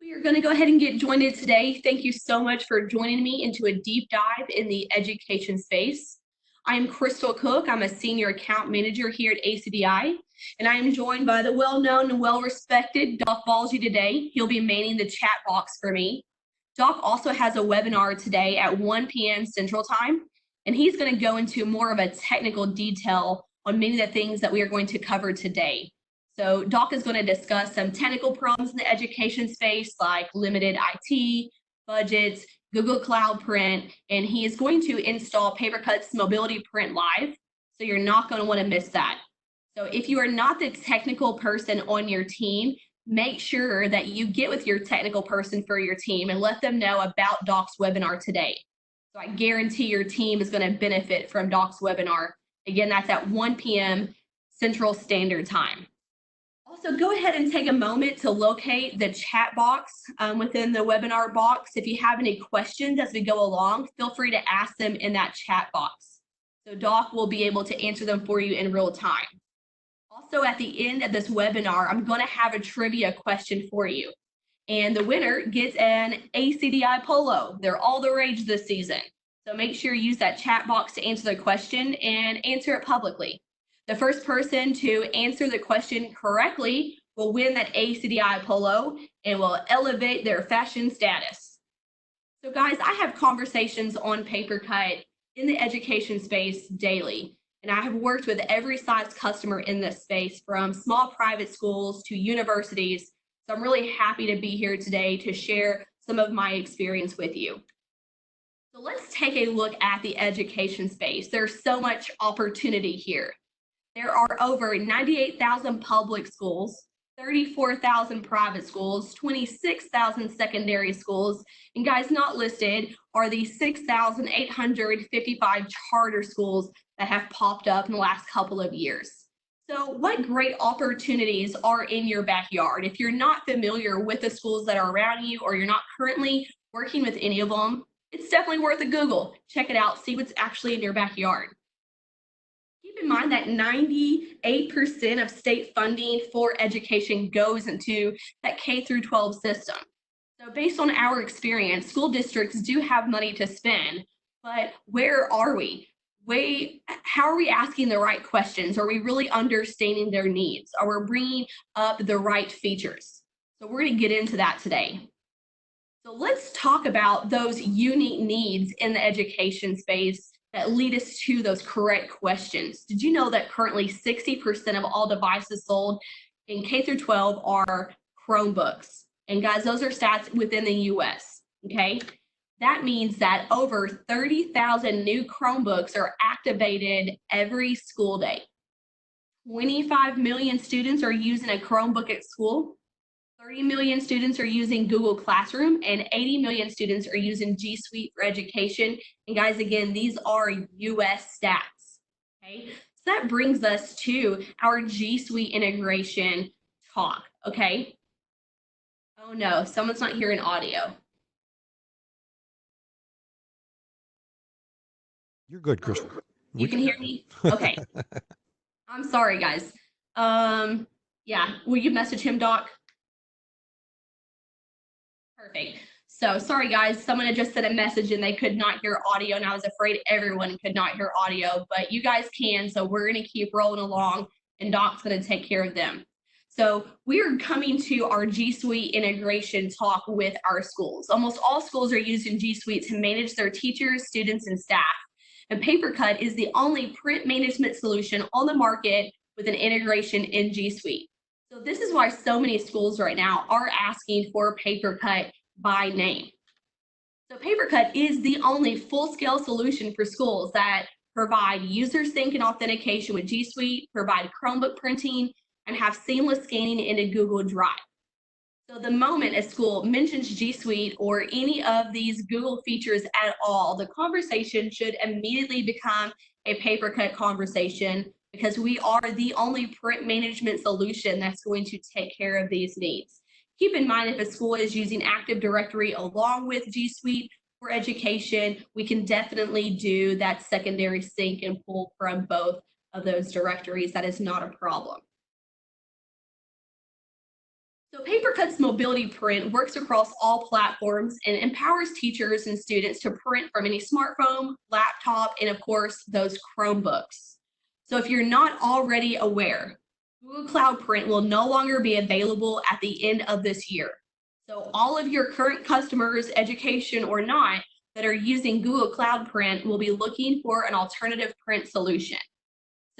We are going to go ahead and get joined today. Thank you so much for joining me into a deep dive in the education space. I am Kristal Cook. I'm a Senior Account Manager here at ACDI, and I am joined by the well-known and well-respected Doc Ballsy today. He'll be manning the chat box for me. Doc also has a webinar today at 1 p.m. Central Time, and he's going to go into more of a technical detail on many of the things that we are going to cover today. So Doc is going to discuss some technical problems in the education space like limited IT, budgets, Google Cloud Print, and he is going to install PaperCut's Mobility Print Live. So you're not going to want to miss that. So if you are not the technical person on your team, make sure that you get with your technical person for your team and let them know about Doc's webinar today. So I guarantee your team is going to benefit from Doc's webinar. Again, that's at 1 p.m. Central Standard Time. Also, go ahead and take a moment to locate the chat box within the webinar box. If you have any questions as we go along, feel free to ask them in that chat box. So Doc will be able to answer them for you in real time. Also, at the end of this webinar, I'm going to have a trivia question for you. And the winner gets an ACDI polo. They're all the rage this season. So make sure you use that chat box to answer the question and answer it publicly. The first person to answer the question correctly will win that ACDI polo and will elevate their fashion status. So guys, I have conversations on PaperCut in the education space daily, and I have worked with every size customer in this space, from small private schools to universities. So I'm really happy to be here today to share some of my experience with you. So let's take a look at the education space. There's so much opportunity here. There are over 98,000 public schools, 34,000 private schools, 26,000 secondary schools, and guys, not listed are the 6,855 charter schools that have popped up in the last couple of years. So what great opportunities are in your backyard? If you're not familiar with the schools that are around you, or you're not currently working with any of them, it's definitely worth a Google. Check it out, see what's actually in your backyard. Keep in mind that 98% of state funding for education goes into that K through 12 system. So based on our experience, school districts do have money to spend, but where are we? How are we asking the right questions? Are we really understanding their needs? Are we bringing up the right features? So we're going to get into that today. So let's talk about those unique needs in the education space that lead us to those correct questions. Did you know that currently 60% of all devices sold in K through 12 are Chromebooks? And guys, those are stats within the US, okay? That means that over 30,000 new Chromebooks are activated every school day. 25 million students are using a Chromebook at school. 30 million students are using Google Classroom, and 80 million students are using G Suite for education. And guys, again, these are US stats, okay? So that brings us to our G Suite integration talk, okay? Oh no, someone's not hearing audio. You're good, Kristal. You can hear me? Okay. I'm sorry, guys. Yeah, will you message him, Doc? Perfect. So sorry, guys, someone had just sent a message and they could not hear audio, and I was afraid everyone could not hear audio, but you guys can, so we're going to keep rolling along, and Doc's going to take care of them. So we're coming to our G Suite integration talk with our schools. Almost all schools are using G Suite to manage their teachers, students, and staff. And PaperCut is the only print management solution on the market with an integration in G Suite. So this is why so many schools right now are asking for PaperCut by name. So PaperCut is the only full-scale solution for schools that provide user sync and authentication with G Suite, provide Chromebook printing, and have seamless scanning into Google Drive. So the moment a school mentions G Suite or any of these Google features at all, the conversation should immediately become a PaperCut conversation, because we are the only print management solution that's going to take care of these needs. Keep in mind, if a school is using Active Directory along with G Suite for education, we can definitely do that secondary sync and pull from both of those directories. That is not a problem. So PaperCut's mobility print works across all platforms and empowers teachers and students to print from any smartphone, laptop, and of course, those Chromebooks. So if you're not already aware, Google Cloud Print will no longer be available at the end of this year. So all of your current customers, education or not, that are using Google Cloud Print will be looking for an alternative print solution.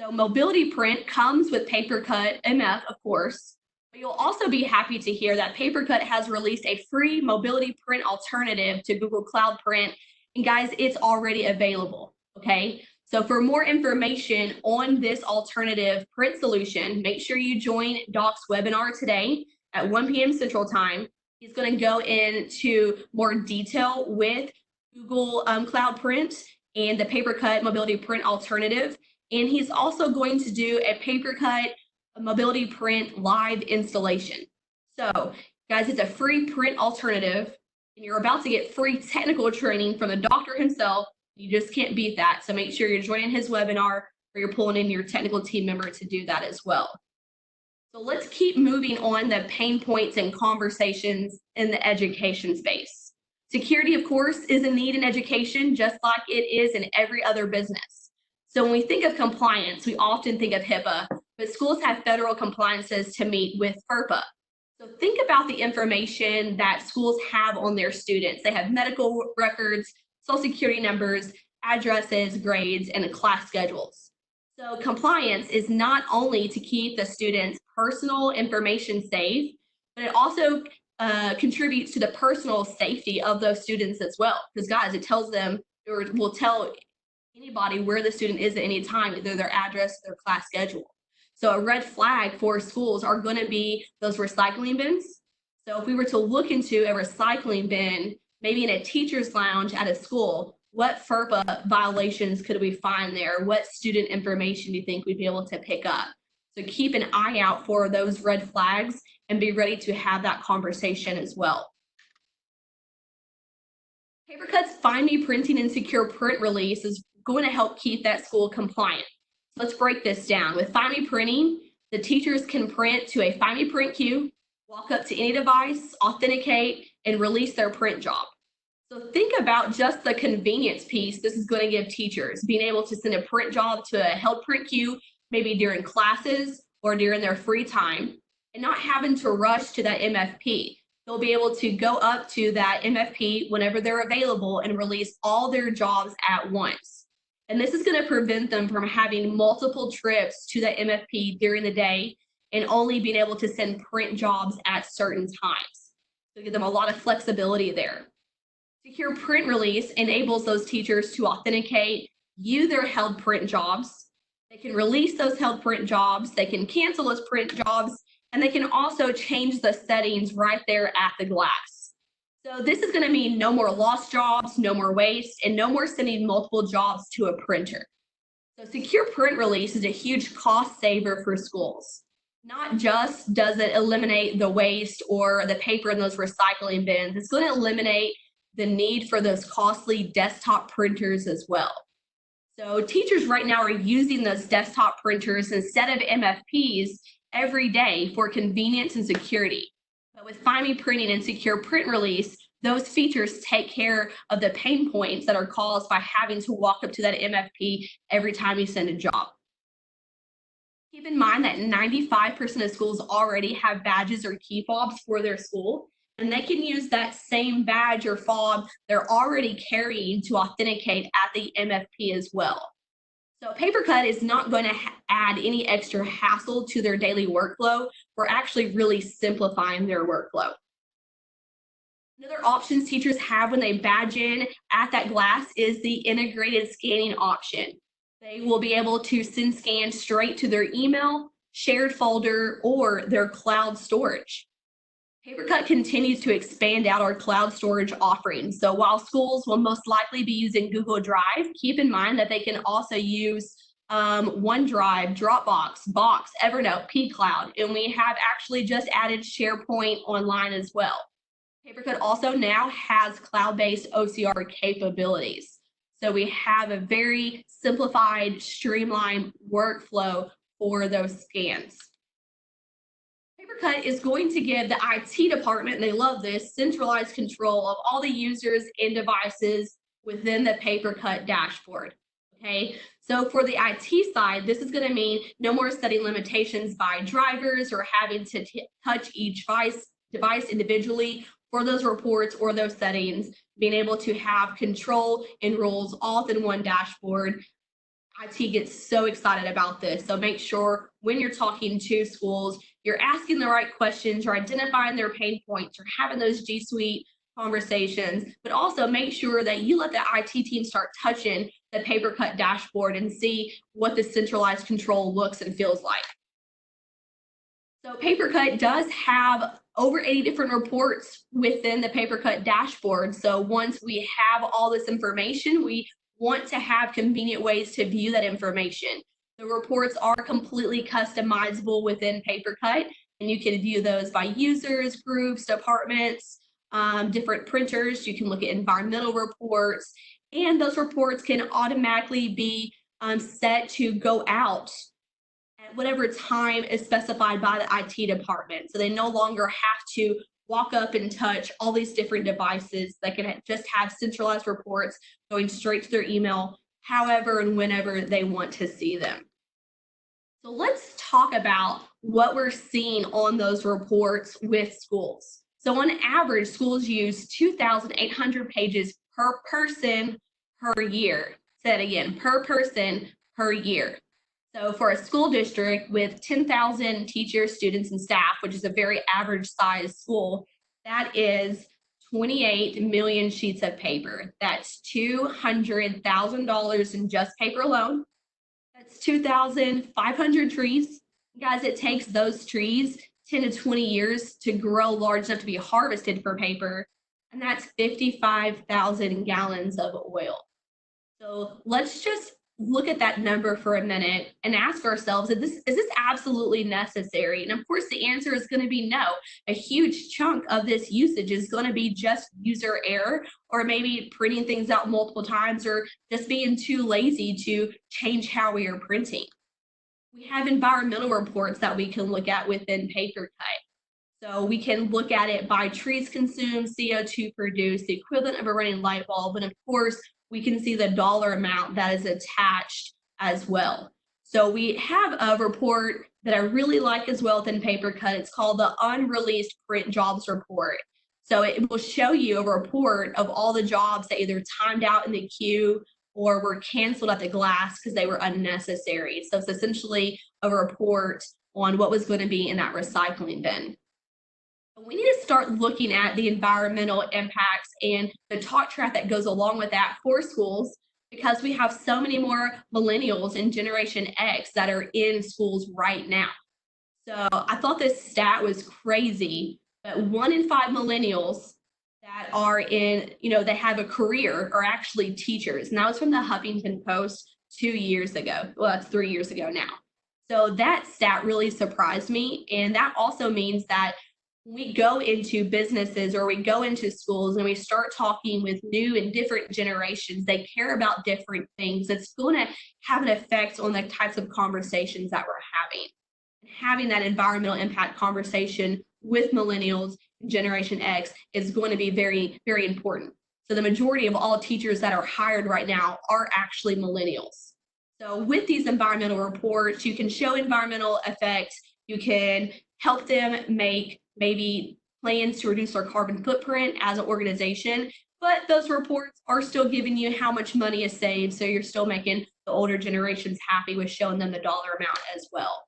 So mobility print comes with PaperCut MF, of course, but you'll also be happy to hear that PaperCut has released a free mobility print alternative to Google Cloud Print. And guys, it's already available, okay? So for more information on this alternative print solution, make sure you join Doc's webinar today at 1 p.m. Central Time. He's going to go into more detail with Google Cloud Print and the PaperCut mobility print alternative. And he's also going to do a PaperCut mobility print live installation. So guys, it's a free print alternative and you're about to get free technical training from the doctor himself. You just can't beat that. So make sure you're joining his webinar or you're pulling in your technical team member to do that as well. So let's keep moving on the pain points and conversations in the education space. Security, of course, is a need in education, just like it is in every other business. So when we think of compliance, we often think of HIPAA, but schools have federal compliances to meet with FERPA. So think about the information that schools have on their students. They have medical records, social security numbers, addresses, grades, and class schedules. So compliance is not only to keep the students' personal information safe, but it also contributes to the personal safety of those students as well. Because guys, it tells them, or will tell anybody where the student is at any time, either their address or their class schedule. So a red flag for schools are going to be those recycling bins. So if we were to look into a recycling bin, maybe in a teacher's lounge at a school, what FERPA violations could we find there? What student information do you think we'd be able to pick up? So keep an eye out for those red flags and be ready to have that conversation as well. PaperCut's Find Me Printing and Secure Print release is going to help keep that school compliant. Let's break this down. With Find Me Printing, the teachers can print to a Find Me Print queue, walk up to any device, authenticate, and release their print job. So think about just the convenience piece this is going to give teachers, being able to send a print job to a held print queue, maybe during classes or during their free time, and not having to rush to that MFP. They'll be able to go up to that MFP whenever they're available and release all their jobs at once. And this is going to prevent them from having multiple trips to that MFP during the day and only being able to send print jobs at certain times. So give them a lot of flexibility there. Secure Print Release enables those teachers to authenticate, view their held print jobs. They can release those held print jobs. They can cancel those print jobs, and they can also change the settings right there at the glass. So this is going to mean no more lost jobs, no more waste, and no more sending multiple jobs to a printer. So Secure Print Release is a huge cost saver for schools. Not just does it eliminate the waste or the paper in those recycling bins, it's going to eliminate the need for those costly desktop printers as well. So teachers right now are using those desktop printers instead of MFPs every day for convenience and security. But with Find Me Printing and Secure Print Release, those features take care of the pain points that are caused by having to walk up to that MFP every time you send a job. Keep in mind that 95% of schools already have badges or key fobs for their school, and they can use that same badge or fob they're already carrying to authenticate at the MFP as well. So PaperCut is not going to add any extra hassle to their daily workflow. We're actually really simplifying their workflow. Another options teachers have when they badge in at that glass is the integrated scanning option. They will be able to send scans straight to their email, shared folder, or their cloud storage. PaperCut continues to expand out our cloud storage offerings. So while schools will most likely be using Google Drive, keep in mind that they can also use OneDrive, Dropbox, Box, Evernote, pCloud, and we have actually just added SharePoint Online as well. PaperCut also now has cloud-based OCR capabilities. So we have a very simplified, streamlined workflow for those scans. PaperCut is going to give the IT department, and they love this, centralized control of all the users and devices within the PaperCut dashboard. Okay, so for the IT side, this is going to mean no more setting limitations by drivers or having to touch each device individually for those reports or those settings, being able to have control and rules all within one dashboard. IT gets so excited about this. So make sure when you're talking to schools, you're asking the right questions, you're identifying their pain points, you're having those G Suite conversations, but also make sure that you let the IT team start touching the PaperCut dashboard and see what the centralized control looks and feels like. So PaperCut does have over 80 different reports within the PaperCut dashboard. So once we have all this information, we want to have convenient ways to view that information. The reports are completely customizable within PaperCut, and you can view those by users, groups, departments, different printers. You can look at environmental reports, and those reports can automatically be set to go out at whatever time is specified by the IT department. So they no longer have to walk up and touch all these different devices. They can just have centralized reports going straight to their email, however and whenever they want to see them. So let's talk about what we're seeing on those reports with schools. So on average, schools use 2,800 pages per person per year. Say it again, per person per year. So for a school district with 10,000 teachers, students, and staff, which is a very average size school, that is 28 million sheets of paper. That's $200,000 in just paper alone. That's 2,500 trees. Guys, it takes those trees 10 to 20 years to grow large enough to be harvested for paper, and that's 55,000 gallons of oil. So let's just look at that number for a minute and ask ourselves, is this absolutely necessary? And of course, the answer is going to be no. A huge chunk of this usage is going to be just user error, or maybe printing things out multiple times, or just being too lazy to change how we are printing. We have environmental reports that we can look at within PaperCut. So we can look at it by trees consumed, CO2 produced, the equivalent of a running light bulb, and of course, we can see the dollar amount that is attached as well. So we have a report that I really like as well within PaperCut. It's called the Unreleased Print Jobs Report. So it will show you a report of all the jobs that either timed out in the queue or were canceled at the glass because they were unnecessary. So it's essentially a report on what was going to be in that recycling bin. We need to start looking at the environmental impacts and the talk track that goes along with that for schools, because we have so many more millennials and Generation X that are in schools right now. So I thought this stat was crazy, but 1 in 5 millennials that are in, they have a career are actually teachers. And that was from the Huffington Post 2 years ago. Well, that's 3 years ago now. So that stat really surprised me. And that also means that we go into businesses or we go into schools and we start talking with new and different generations. They care about different things. It's going to have an effect on the types of conversations that we're having. And having that environmental impact conversation with millennials and Generation X is going to be very, very important. So the majority of all teachers that are hired right now are actually millennials. So with these environmental reports, you can show environmental effects. You can help them make maybe plans to reduce their carbon footprint as an organization, but those reports are still giving you how much money is saved, so you're still making the older generations happy with showing them the dollar amount as well.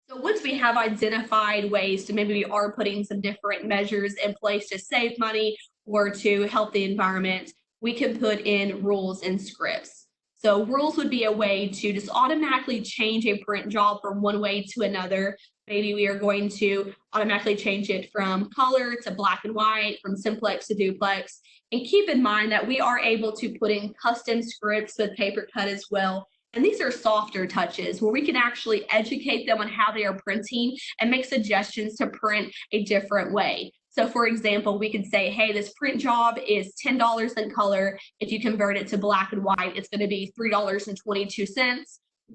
So once we have identified ways to maybe we are putting some different measures in place to save money or to help the environment, we can put in rules and scripts. So rules would be a way to just automatically change a print job from one way to another. Maybe we are going to automatically change it from color to black and white, from simplex to duplex. And keep in mind that we are able to put in custom scripts with PaperCut as well. And these are softer touches where we can actually educate them on how they are printing and make suggestions to print a different way. So for example, we could say, hey, this print job is $10 in color. If you convert it to black and white, it's going to be $3.22.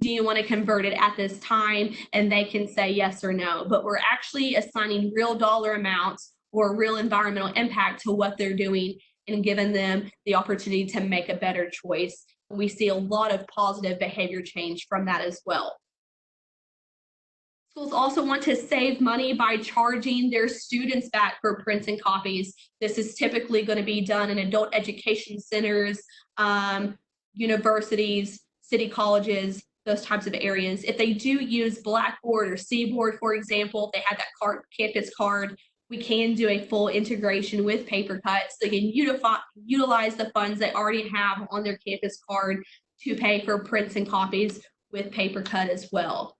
do you want to convert it at this time? And they can say yes or no. But we're actually assigning real dollar amounts or real environmental impact to what they're doing and giving them the opportunity to make a better choice. We see a lot of positive behavior change from that as well. Schools also want to save money by charging their students back for prints and copies. This is typically going to be done in adult education centers, universities, city colleges, those types of areas. If they do use Blackboard or Seaboard, for example, if they have that campus card, we can do a full integration with PaperCut so they can utilize the funds they already have on their campus card to pay for prints and copies with PaperCut as well.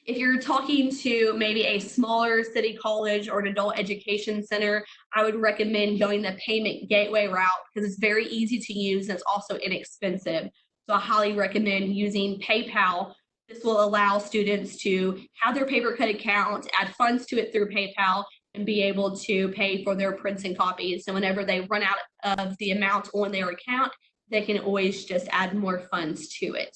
If you're talking to maybe a smaller city college or an adult education center, I would recommend going the payment gateway route because it's very easy to use and it's also inexpensive. So I highly recommend using PayPal. This will allow students to have their PaperCut account, add funds to it through PayPal, and be able to pay for their prints and copies. So whenever they run out of the amount on their account, they can always just add more funds to it.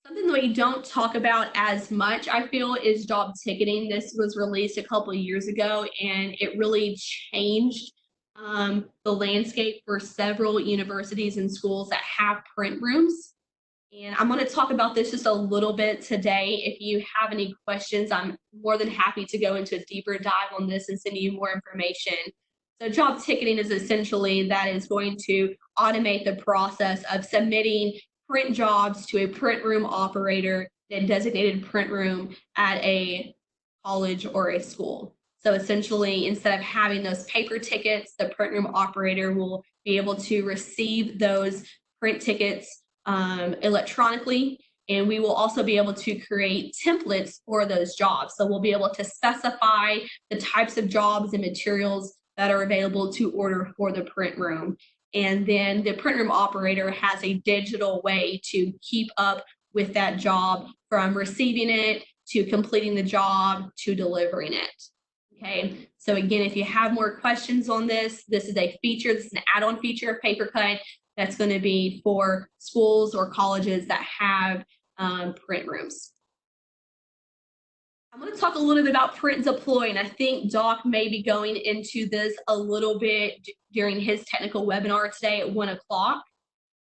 Something that we don't talk about as much, I feel, is job ticketing. This was released a couple of years ago, and it really changed the landscape for several universities and schools that have print rooms. And I'm going to talk about this just a little bit today. If you have any questions, I'm more than happy to go into a deeper dive on this and send you more information. So job ticketing is essentially that is going to automate the process of submitting print jobs to a print room operator in a designated print room at a college or a school. So essentially, instead of having those paper tickets, the print room operator will be able to receive those print tickets electronically, and we will also be able to create templates for those jobs. So we'll be able to specify the types of jobs and materials that are available to order for the print room. And then the print room operator has a digital way to keep up with that job from receiving it to completing the job to delivering it. Okay, so again, if you have more questions on this, this is a feature, this is an add-on feature of PaperCut that's going to be for schools or colleges that have print rooms. I'm going to talk a little bit about print deploy, and I think Doc may be going into this a little bit during his technical webinar today at 1 o'clock.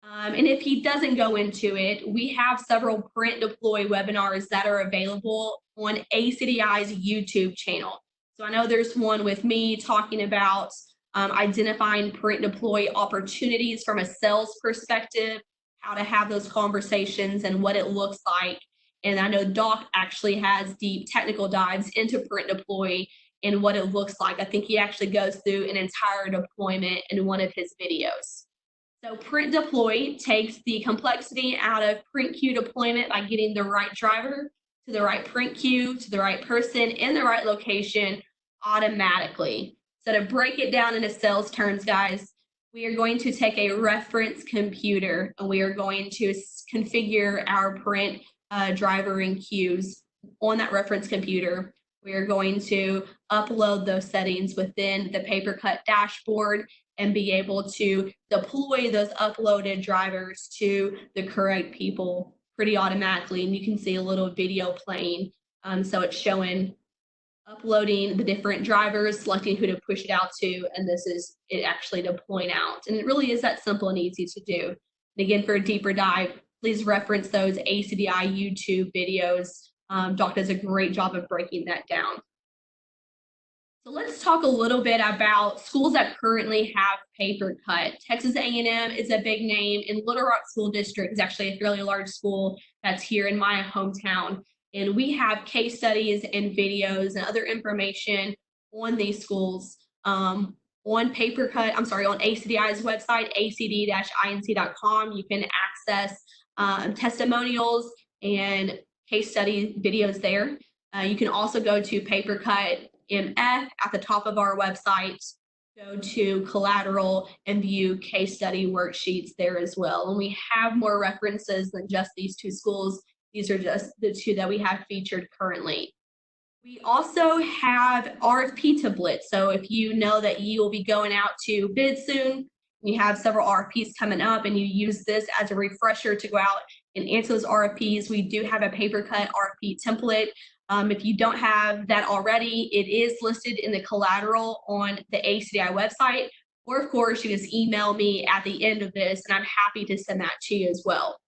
And if he doesn't go into it, we have several print deploy webinars that are available on ACDI's YouTube channel. So I know there's one with me talking about identifying print deploy opportunities from a sales perspective, how to have those conversations and what it looks like. And I know Doc actually has deep technical dives into print deploy and what it looks like. I think he actually goes through an entire deployment in one of his videos. So print deploy takes the complexity out of print queue deployment by getting the right driver to the right print queue, to the right person in the right location automatically. So to break it down into sales terms, guys, we are going to take a reference computer and we are going to configure our print driver and queues on that reference computer. We are going to upload those settings within the PaperCut dashboard and be able to deploy those uploaded drivers to the correct people pretty automatically. And you can see a little video playing. So it's showing uploading the different drivers, selecting who to push it out to, and this is it actually deploying out. And it really is that simple and easy to do. And again, for a deeper dive, please reference those ACDI YouTube videos. Doc does a great job of breaking that down. So let's talk a little bit about schools that currently have PaperCut. Texas A&M is a big name, and Little Rock School District is actually a fairly large school that's here in my hometown. And we have case studies and videos and other information on these schools on PaperCut, on ACDI's website, acd-inc.com. You can access testimonials and case study videos there. You can also go to PaperCut MF at the top of our website, go to collateral and view case study worksheets there as well. And we have more references than just these two schools. These are just the two that we have featured currently. We also have RFP templates. So if you know that you will be going out to bid soon, you have several RFPs coming up and you use this as a refresher to go out and answer those RFPs. We do have a PaperCut RFP template. If you don't have that already, it is listed in the collateral on the ACDI website. Or, of course, you just email me at the end of this, and I'm happy to send that to you as well.